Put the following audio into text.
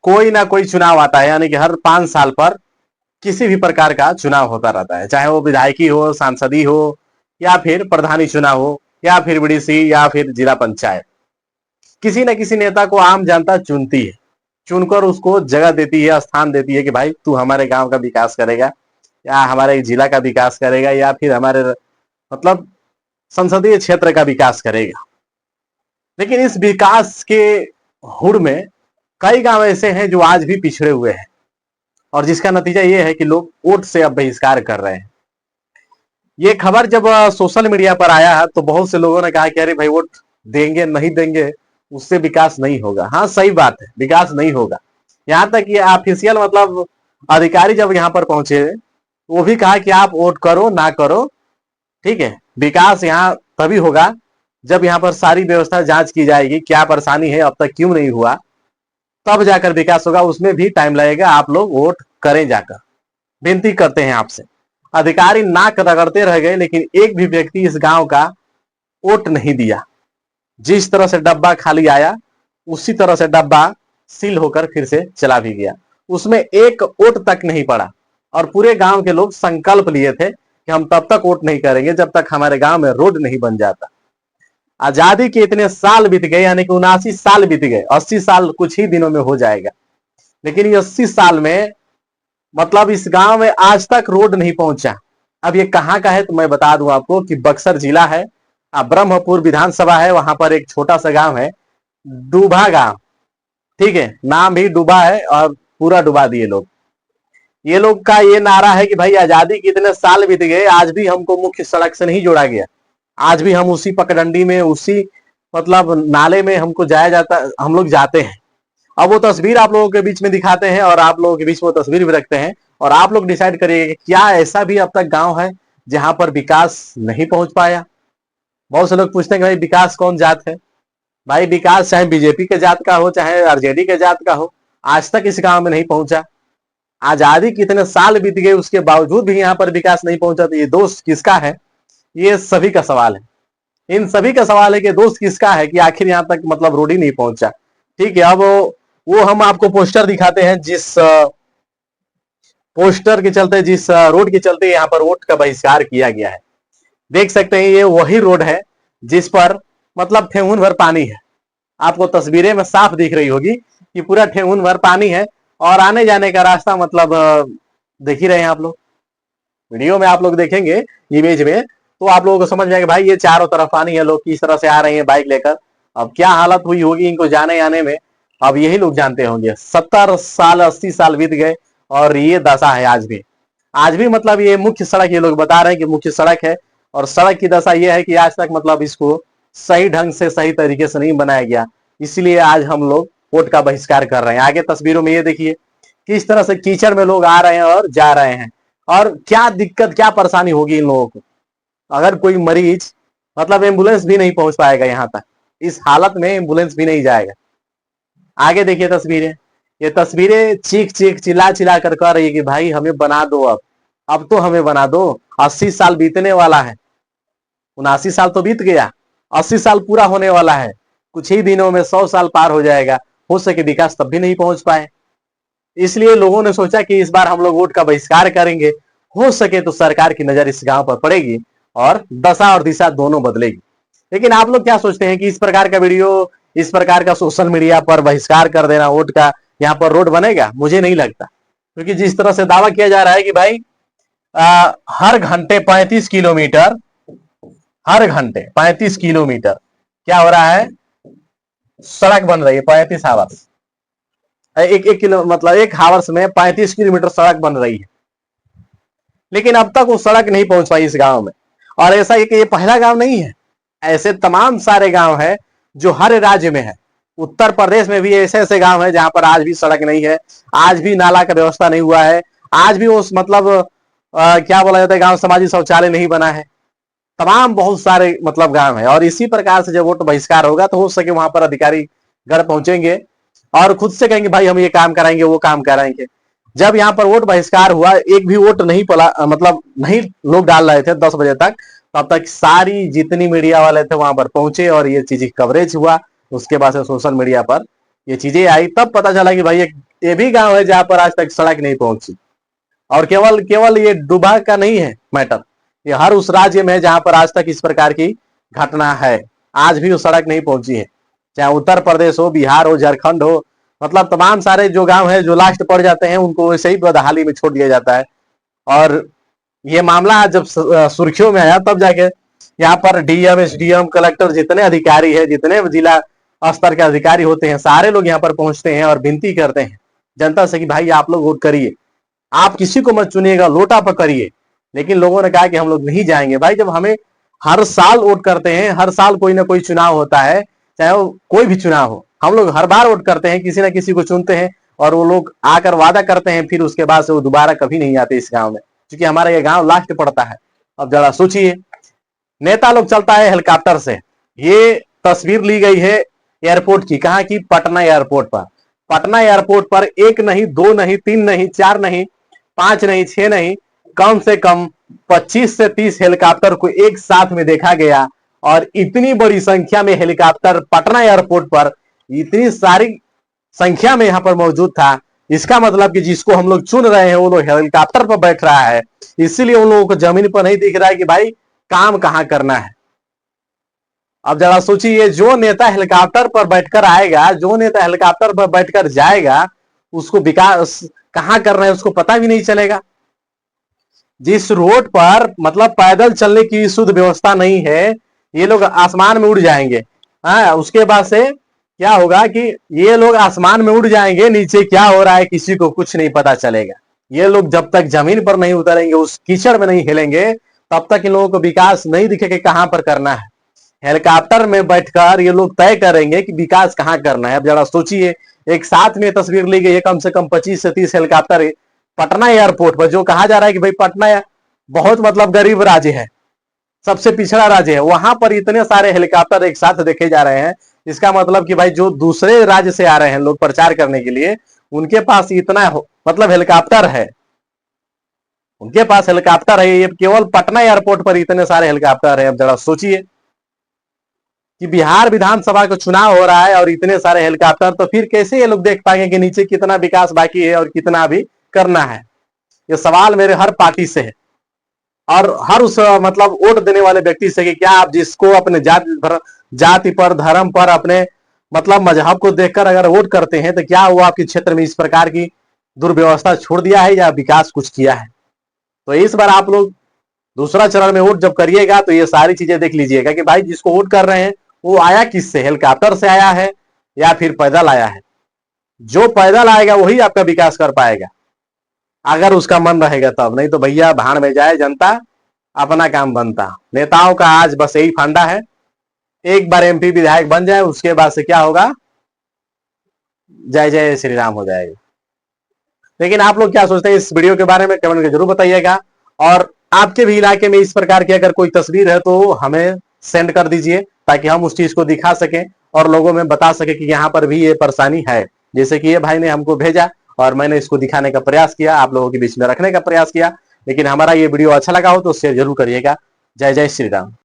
कोई ना कोई चुनाव आता है, यानी कि हर 5 साल पर किसी भी प्रकार का चुनाव होता रहता है, चाहे वो विधायकी हो, सांसदी हो, या फिर प्रधानी चुनाव हो, या फिर बीडीसी, या फिर जिला पंचायत। किसी न किसी नेता को आम जनता चुनती है, चुनकर उसको जगह देती है, स्थान देती है कि भाई तू हमारे गांव का विकास करेगा, या हमारे जिला का विकास करेगा, या फिर हमारे मतलब संसदीय क्षेत्र का विकास करेगा। लेकिन इस विकास के हुड़ में कई गांव ऐसे हैं जो आज भी पिछड़े हुए हैं, और जिसका नतीजा ये है कि लोग वोट से अब बहिष्कार कर रहे हैं। ये खबर जब सोशल मीडिया पर आया तो बहुत से लोगों ने कहा कि अरे भाई वोट देंगे नहीं देंगे, उससे विकास नहीं होगा। हाँ सही बात है, विकास नहीं होगा। यहाँ तक ये ऑफिशियल मतलब अधिकारी जब यहाँ पर पहुंचे, वो भी कहा कि आप वोट करो ना करो, ठीक है, विकास यहाँ तभी होगा जब यहाँ पर सारी व्यवस्था जांच की जाएगी, क्या परेशानी है, अब तक क्यों नहीं हुआ, तब जाकर विकास होगा। उसमें भी टाइम लगेगा, आप लोग वोट करें जाकर, विनती करते हैं आपसे। अधिकारी नाक रगड़ते रह गए, लेकिन एक भी व्यक्ति इस गांव का वोट नहीं दिया। जिस तरह से डब्बा खाली आया, उसी तरह से डब्बा सील होकर फिर से चला भी गया। उसमें एक वोट तक नहीं पड़ा, और पूरे गांव के लोग संकल्प लिए थे कि हम तब तक वोट नहीं करेंगे जब तक हमारे गांव में रोड नहीं बन जाता। आजादी के इतने साल बीत गए, यानी कि 79 साल बीत गए, 80 साल कुछ ही दिनों में हो जाएगा। लेकिन ये 80 साल में मतलब इस गांव में आज तक रोड नहीं पहुंचा। अब ये कहां का है तो मैं बता दूं आपको कि बक्सर जिला है, ब्रह्मपुर विधानसभा है, वहां पर एक छोटा सा गांव है डूबा गांव, ठीक है, नाम भी डूबा है और पूरा डुबा दिए लोग। ये लोग का ये नारा है कि भाई आजादी के इतने साल बीत गए, आज भी हमको मुख्य सड़क से नहीं जोड़ा गया, आज भी हम उसी पगडंडी में, उसी मतलब नाले में हमको जाया जाता, हम लोग जाते हैं। अब वो तस्वीर आप लोगों के बीच में दिखाते हैं, और आप लोगों के बीच में वो तस्वीर भी रखते हैं, और आप लोग डिसाइड करिए कि क्या ऐसा भी अब तक गांव है जहां पर विकास नहीं पहुंच पाया। बहुत से लोग पूछते हैं कि भाई विकास कौन जात है। भाई विकास चाहे बीजेपी के जात का हो, चाहे आरजेडी के जात का हो, आज तक इस गांव में नहीं पहुंचा। आजादी कितने साल बीत गए, उसके बावजूद भी यहाँ पर विकास नहीं पहुंचा, तो ये दोष किसका है? ये सभी का सवाल है। इन सभी का सवाल है कि दोस्त किसका है कि आखिर यहाँ तक मतलब रोड ही नहीं पहुंचा। ठीक है, अब वो हम आपको पोस्टर दिखाते हैं, जिस पोस्टर के चलते, जिस रोड के चलते यहाँ पर वोट का बहिष्कार किया गया है। देख सकते हैं ये वही रोड है जिस पर मतलब ठेहुन भर पानी है। आपको तस्वीरें में साफ दिख रही होगी कि पूरा ठेहुन भर पानी है, और आने जाने का रास्ता मतलब देख ही रहे हैं आप लोग। वीडियो में आप लोग देखेंगे, इमेज में, तो आप लोगों को समझ में आएगा भाई ये चारों तरफ पानी है, लोग किस तरह से आ रहे हैं बाइक लेकर। अब क्या हालत हुई होगी इनको जाने आने में, अब यही लोग जानते होंगे। 70 साल 80 साल बीत गए और ये दशा है आज भी। आज भी मतलब ये मुख्य सड़क, ये लोग बता रहे हैं कि मुख्य सड़क है, और सड़क की दशा ये है कि आज तक मतलब इसको सही ढंग से, सही तरीके से नहीं बनाया गया। इसलिए आज हम लोग वोट का बहिष्कार कर रहे हैं। आगे तस्वीरों में ये देखिए किस तरह से कीचड़ में लोग आ रहे हैं और जा रहे हैं, और क्या दिक्कत, क्या परेशानी होगी इन लोगों को। अगर कोई मरीज मतलब एम्बुलेंस भी नहीं पहुंच पाएगा यहाँ तक, इस हालत में एम्बुलेंस भी नहीं जाएगा। आगे देखिए तस्वीरें, ये तस्वीरें चीख चीख चिल्ला चिल्ला कर कह रही है कि भाई हमें बना दो, अब तो हमें बना दो। 80 साल बीतने वाला है, 79 साल तो बीत गया, 80 साल पूरा होने वाला है। कुछ ही दिनों में 100 साल पार हो जाएगा, हो सके विकास तब भी नहीं पहुंच पाए। इसलिए लोगों ने सोचा कि इस बार हम लोग वोट का बहिष्कार करेंगे, हो सके तो सरकार की नजर इस गांव पर पड़ेगी और दशा और दिशा दोनों बदलेगी। लेकिन आप लोग क्या सोचते हैं कि इस प्रकार का वीडियो, इस प्रकार का सोशल मीडिया पर बहिष्कार कर देना वोट का, यहाँ पर रोड बनेगा? मुझे नहीं लगता, क्योंकि जिस तरह से दावा किया जा रहा है कि भाई हर घंटे 35 किलोमीटर, हर घंटे 35 किलोमीटर क्या हो रहा है, सड़क बन रही है। 35 आवर्स, एक किलो मतलब एक हावर्स में 35 किलोमीटर सड़क बन रही है। लेकिन अब तक वो सड़क नहीं पहुंच पाई इस गांव में। और ऐसा है कि ये पहला गांव नहीं है, ऐसे तमाम सारे गांव हैं जो हर राज्य में है। उत्तर प्रदेश में भी ऐसे ऐसे गांव है जहां पर आज भी सड़क नहीं है, आज भी नाला का व्यवस्था नहीं हुआ है, आज भी उस मतलब क्या बोला जाता है, गांव समाजी शौचालय नहीं बना है। तमाम बहुत सारे मतलब गांव है, और इसी प्रकार से जब वोट बहिष्कार होगा तो हो सके वहां पर अधिकारी घर पहुंचेंगे और खुद से कहेंगे भाई हम ये काम कराएंगे, वो काम कराएंगे। जब यहाँ पर वोट बहिष्कार हुआ, एक भी वोट नहीं पड़ा, मतलब नहीं लोग डाल रहे थे 10 बजे तक, तब तक सारी जितनी मीडिया वाले थे वहां पर पहुंचे और ये चीज कवरेज हुआ। उसके बाद से सोशल मीडिया पर ये चीजें आई, तब पता चला कि भाई ये भी गांव है जहां पर आज तक सड़क नहीं पहुंची। और केवल केवल ये डुबा का नहीं है मैटर, ये हर उस राज्य में है जहां पर आज तक इस प्रकार की घटना है, आज भी वो सड़क नहीं पहुंची है। चाहे उत्तर प्रदेश हो, बिहार हो, झारखंड हो, मतलब तमाम सारे जो गांव है जो लास्ट पड़ जाते हैं उनको वैसे ही बदहाली में छोड़ दिया जाता है। और ये मामला जब सुर्खियों में आया तब जाके यहाँ पर डीएम, एसडीएम, कलेक्टर, जितने अधिकारी है, जितने जिला स्तर के अधिकारी होते हैं, सारे लोग यहाँ पर पहुंचते हैं और विनती करते हैं जनता से कि भाई आप लोग वोट करिए, आप किसी को मत चुनिएगा, लोटा पकड़िए। लेकिन लोगों ने कहा कि हम लोग नहीं जाएंगे। भाई जब हमें हर साल वोट करते हैं, हर साल कोई ना कोई चुनाव होता है, चाहे वो कोई भी चुनाव हो, हम लोग हर बार वोट करते हैं, किसी ना किसी को चुनते हैं और वो लोग आकर वादा करते हैं, फिर उसके बाद से वो दोबारा कभी नहीं आते इस गांव में, क्योंकि हमारा ये गांव लास्ट पड़ता है। अब जरा सोचिए, नेता लोग चलता है हेलीकॉप्टर से। ये तस्वीर ली गई है एयरपोर्ट की, कहाँ की? पटना एयरपोर्ट पर। पटना एयरपोर्ट पर एक नहीं, दो नहीं, तीन नहीं, चार नहीं, पांच नहीं, छह नहीं, कम से कम 25 से 30 हेलीकॉप्टर को एक साथ में देखा गया। और इतनी बड़ी संख्या में हेलीकॉप्टर पटना एयरपोर्ट पर, इतनी सारी संख्या में यहां पर मौजूद था। इसका मतलब कि जिसको हम लोग चुन रहे हैं वो लोग हेलीकॉप्टर पर बैठ रहा है, इसीलिए उन लोगों को जमीन पर नहीं दिख रहा है कि भाई काम कहां करना है। अब जरा सोचिए, जो नेता हेलीकॉप्टर पर बैठकर आएगा, जो नेता हेलीकॉप्टर पर बैठकर जाएगा, उसको विकास कहां करना है उसको पता भी नहीं चलेगा। जिस रोड पर मतलब पैदल चलने की शुद्ध व्यवस्था नहीं है, ये लोग आसमान में उड़ जाएंगे। हाँ, उसके बाद से क्या होगा कि ये लोग आसमान में उड़ जाएंगे, नीचे क्या हो रहा है किसी को कुछ नहीं पता चलेगा। ये लोग जब तक जमीन पर नहीं उतरेंगे, उस कीचड़ में नहीं हिलेंगे, तब तक इन लोगों को विकास नहीं दिखेगा कहां पर करना है। हेलीकॉप्टर में बैठकर ये लोग तय करेंगे कि विकास कहां करना है। अब जरा सोचिए, एक साथ में तस्वीर ली गई है, कम से कम 25 से 30 हेलीकॉप्टर पटना एयरपोर्ट पर, जो कहा जा रहा है कि भाई पटना बहुत मतलब गरीब राज्य है, सबसे पिछड़ा राज्य है, वहां पर इतने सारे हेलीकॉप्टर एक साथ देखे जा रहे हैं। इसका मतलब कि भाई जो दूसरे राज्य से आ रहे हैं लोग प्रचार करने के लिए, उनके पास इतना मतलब हेलीकॉप्टर है, उनके पास हेलीकॉप्टर है। ये केवल पटना एयरपोर्ट पर इतने सारे हेलीकॉप्टर है। अब जरा सोचिए कि बिहार विधानसभा का चुनाव हो रहा है और इतने सारे हेलीकॉप्टर, तो फिर कैसे ये लोग देख पाएंगे कि नीचे कितना विकास बाकी है और कितना अभी करना है। ये सवाल मेरे हर पार्टी से है और हर उस मतलब वोट देने वाले व्यक्ति से कि क्या आप जिसको अपने जाति पर, धर्म पर, अपने मतलब मजहब को देखकर अगर वोट करते हैं, तो क्या वो आपके क्षेत्र में इस प्रकार की दुर्व्यवस्था छोड़ दिया है या विकास कुछ किया है। तो इस बार आप लोग दूसरा चरण में वोट जब करिएगा तो ये सारी चीजें देख लीजिएगा कि भाई जिसको वोट कर रहे हैं वो आया किससे, हेलीकॉप्टर से आया है या फिर पैदल आया है। जो पैदल आएगा वही आपका विकास कर पाएगा, अगर उसका मन रहेगा तब। नहीं तो भैया भाड़ में जाए जनता, अपना काम बनता। नेताओं का आज बस यही फंडा है, एक बार एमपी विधायक बन जाए, उसके बाद से क्या होगा, जय जय श्री राम हो जाएगा। लेकिन आप लोग क्या सोचते हैं इस वीडियो के बारे में, कमेंट करके जरूर बताइएगा। और आपके भी इलाके में इस प्रकार की अगर कोई तस्वीर है तो हमें सेंड कर दीजिए, ताकि हम उस चीज को दिखा सकें और लोगों में बता सके कि यहाँ पर भी ये परेशानी है। जैसे कि ये भाई ने हमको भेजा और मैंने इसको दिखाने का प्रयास किया, आप लोगों के बीच में रखने का प्रयास किया। लेकिन हमारा ये वीडियो अच्छा लगा हो तो शेयर जरूर करिएगा। जय जय श्री राम।